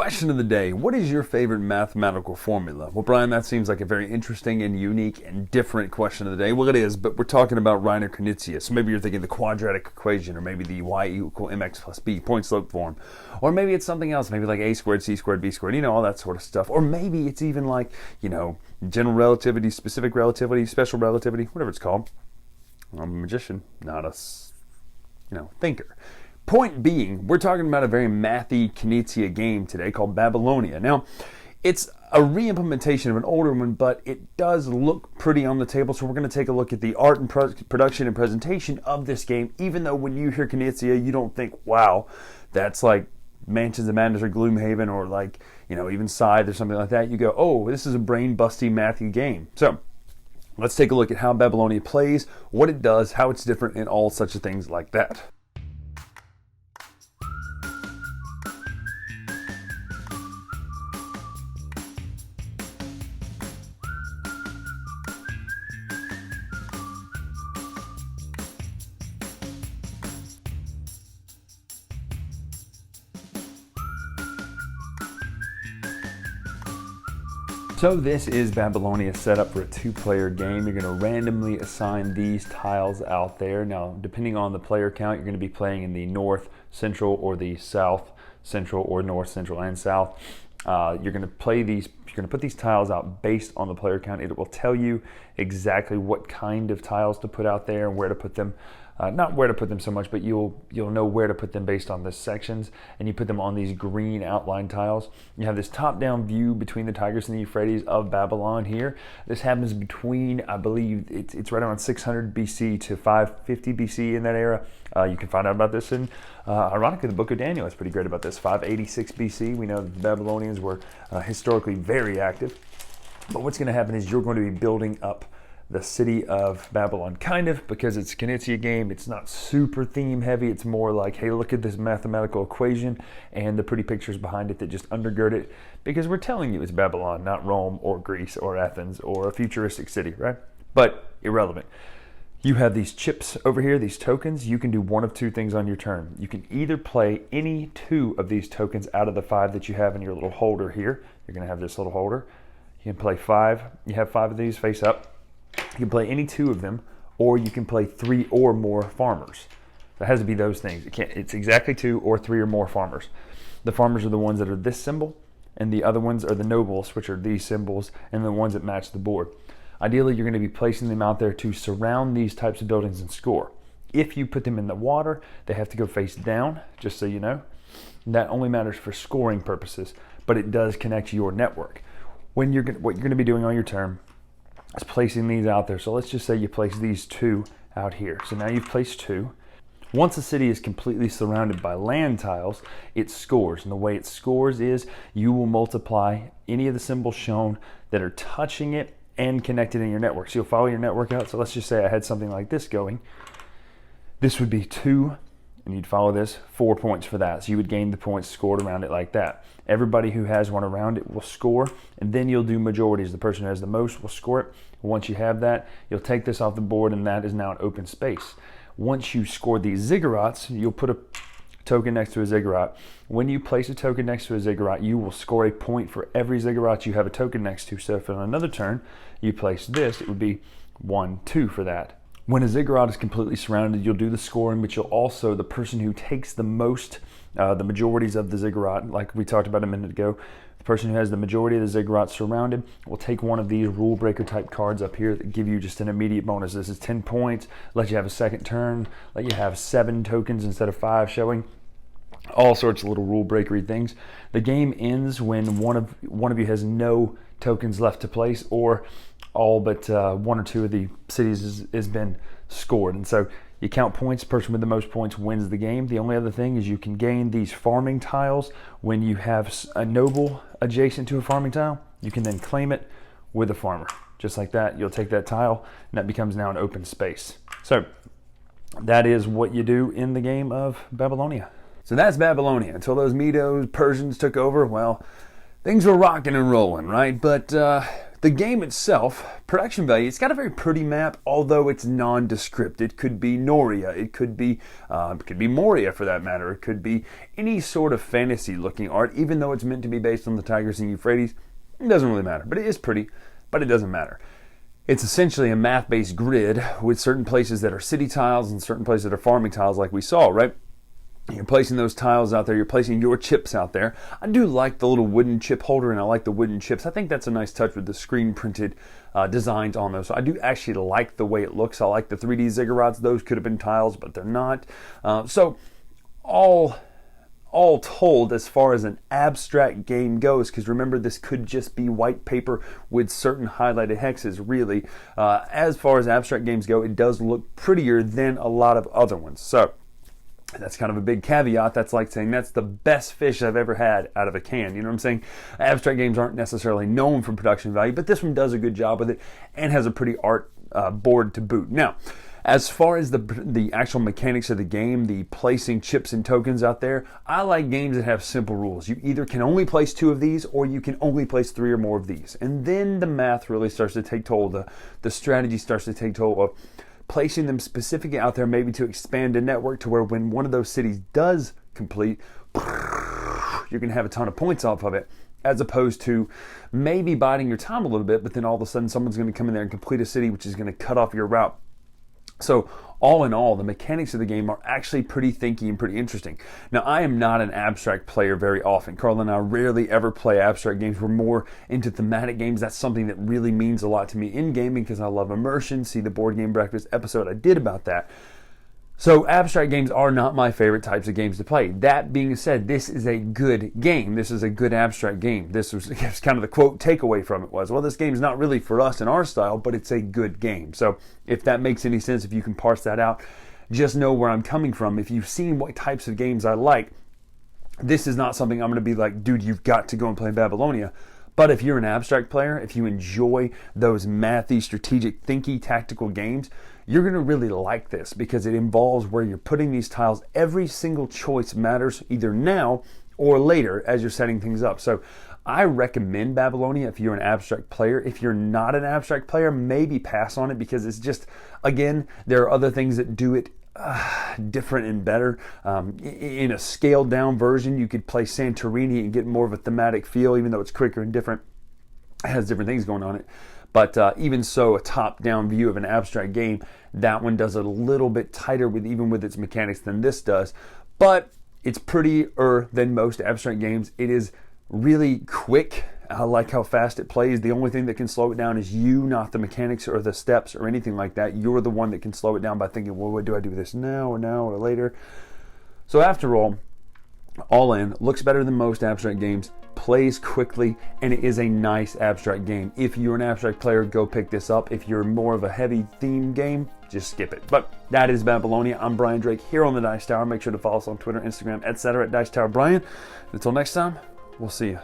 Question of the day, what is your favorite mathematical formula? Well, Brian, that seems like a very interesting and unique and different question of the day. Well, it is, but we're talking about Reiner Knizia. So maybe you're thinking the quadratic equation, or maybe the y equal mx plus b point-slope form. Or maybe it's something else, maybe like a squared, c squared, b squared, all that sort of stuff. Or maybe it's even like, general relativity, specific relativity, special relativity, whatever it's called. I'm a magician, not a, thinker. Point being, we're talking about a very mathy Knizia game today called Babylonia. Now, it's a re-implementation of an older one, but it does look pretty on the table, so we're going to take a look at the art and production and presentation of this game, even though when you hear Knizia, you don't think, wow, that's like Mansions of Madness or Gloomhaven or like, even Scythe or something like that. You go, oh, this is a brain-busty, mathy game. So, let's take a look at how Babylonia plays, what it does, how it's different, and all such things like that. So this is Babylonia set up for a two-player game. You're going to randomly assign these tiles out there. Now, depending on the player count, you're going to be playing in the north, central, or the south, central, or north, central, and south. You're going to play these. You're going to put these tiles out based on the player count. It will tell you exactly what kind of tiles to put out there and where to put them. Not where to put them so much, but you'll know where to put them based on the sections, and you put them on these green outline tiles. You have this top-down view between the Tigris and the Euphrates of Babylon here. This happens between, I believe, it's right around 600 BC to 550 BC in that era. You can find out about this in, ironically, the Book of Daniel is pretty great about this. 586 BC, we know that the Babylonians were historically very active. But what's going to happen is you're going to be building up the city of Babylon, kind of, because it's a Knizia game. It's not super theme heavy. It's more like, hey, look at this mathematical equation and the pretty pictures behind it that just undergird it, because we're telling you it's Babylon, not Rome or Greece or Athens or a futuristic city, right? But irrelevant. You have these chips over here, these tokens. You can do one of two things on your turn. You can either play any two of these tokens out of the 5 that you have in your little holder here. You're going to have this little holder. You can play 5. You have 5 of these face up. You can play any 2 of them, or you can play 3 or more farmers. It has to be those things. It's exactly 2 or 3 or more farmers. The farmers are the ones that are this symbol, and the other ones are the nobles, which are these symbols, and the ones that match the board. Ideally, you're going to be placing them out there to surround these types of buildings and score. If you put them in the water, they have to go face down, just so you know. That only matters for scoring purposes, but it does connect your network. What you're going to be doing on your turn is placing these out there. So let's just say you place these 2 out here. So now you've placed 2. Once a city is completely surrounded by land tiles, it scores. And the way it scores is you will multiply any of the symbols shown that are touching it and connected in your network. So you'll follow your network out. So let's just say I had something like this going. This would be 2, and you'd follow this, 4 points for that. So you would gain the points scored around it like that. Everybody who has one around it will score, and then you'll do majorities. The person who has the most will score it. Once you have that, you'll take this off the board, and that is now an open space. Once you score these ziggurats, you'll put a token next to a ziggurat. When you place a token next to a ziggurat, you will score a point for every ziggurat you have a token next to. So if on another turn you place this, it would be 1, 2 for that. When a ziggurat is completely surrounded, you'll do the scoring, but you'll also, the person who takes the most, the majorities of the ziggurat, like we talked about a minute ago, the person who has the majority of the ziggurats surrounded will take one of these rule breaker type cards up here that give you just an immediate bonus. This is 10 points, let you have a second turn, let you have 7 tokens instead of 5 showing. All sorts of little rule breakery things. The game ends when one of you has no tokens left to place, or all but 1 or 2 of the cities has been scored. And so you count points. The person with the most points wins the game. The only other thing is you can gain these farming tiles when you have a noble adjacent to a farming tile. You can then claim it with a farmer. Just like that, you'll take that tile, and that becomes now an open space. So that is what you do in the game of Babylonia. So that's Babylonia. Until those Medos, Persians took over, well, things were rocking and rolling, right? But the game itself, production value, it's got a very pretty map, although it's nondescript. It could be Noria, it could be Moria for that matter, it could be any sort of fantasy-looking art, even though it's meant to be based on the Tigris and Euphrates. It doesn't really matter, but it is pretty, but it doesn't matter. It's essentially a math-based grid with certain places that are city tiles and certain places that are farming tiles like we saw, right? You're placing those tiles out there. You're placing your chips out there. I do like the little wooden chip holder, and I like the wooden chips. I think that's a nice touch with the screen printed designs on those. So I do actually like the way it looks. I like the 3D ziggurats. Those could have been tiles, but they're not. So all told, as far as an abstract game goes, because remember, this could just be white paper with certain highlighted hexes, really. As far as abstract games go, it does look prettier than a lot of other ones. So that's kind of a big caveat. That's like saying that's the best fish I've ever had out of a can. You know what I'm saying? Abstract games aren't necessarily known for production value, but this one does a good job with it and has a pretty art board to boot. Now, as far as the actual mechanics of the game, the placing chips and tokens out there, I like games that have simple rules. You either can only place 2 of these, or you can only place 3 or more of these. And then the math really starts to take toll. The strategy starts to take toll of placing them specifically out there, maybe to expand a network to where when one of those cities does complete, you're going to have a ton of points off of it, as opposed to maybe biding your time a little bit, but then all of a sudden someone's going to come in there and complete a city, which is going to cut off your route. So all in all, the mechanics of the game are actually pretty thinky and pretty interesting. Now, I am not an abstract player very often. Carl and I rarely ever play abstract games. We're more into thematic games. That's something that really means a lot to me in gaming because I love immersion. See the Board Game Breakfast episode I did about that. So abstract games are not my favorite types of games to play. That being said, this is a good game. This is a good abstract game. This was kind of the quote takeaway from it was, well, this game's not really for us in our style, but it's a good game. So if that makes any sense, if you can parse that out, just know where I'm coming from. If you've seen what types of games I like, this is not something I'm going to be like, dude, you've got to go and play Babylonia. But if you're an abstract player, if you enjoy those mathy, strategic, thinky, tactical games, you're going to really like this because it involves where you're putting these tiles. Every single choice matters either now or later as you're setting things up. So I recommend Babylonia if you're an abstract player. If you're not an abstract player, maybe pass on it because it's just, again, there are other things that do it different and better. In a scaled down version, you could play Santorini and get more of a thematic feel, even though it's quicker and different. It has different things going on it. But even so, a top-down view of an abstract game, that one does it a little bit tighter even with its mechanics than this does. But it's prettier than most abstract games. It is really quick. I like how fast it plays. The only thing that can slow it down is you, not the mechanics or the steps or anything like that. You're the one that can slow it down by thinking, well, what do I do with this now or later? So after all in, looks better than most abstract games, plays quickly, and it is a nice abstract game. If you're an abstract player, go pick this up. If you're more of a heavy theme game, just skip it. But that is Babylonia. I'm Brian Drake here on the Dice Tower. Make sure to follow us on Twitter, Instagram, etc. at Dice Tower Brian. Until next time, we'll see you.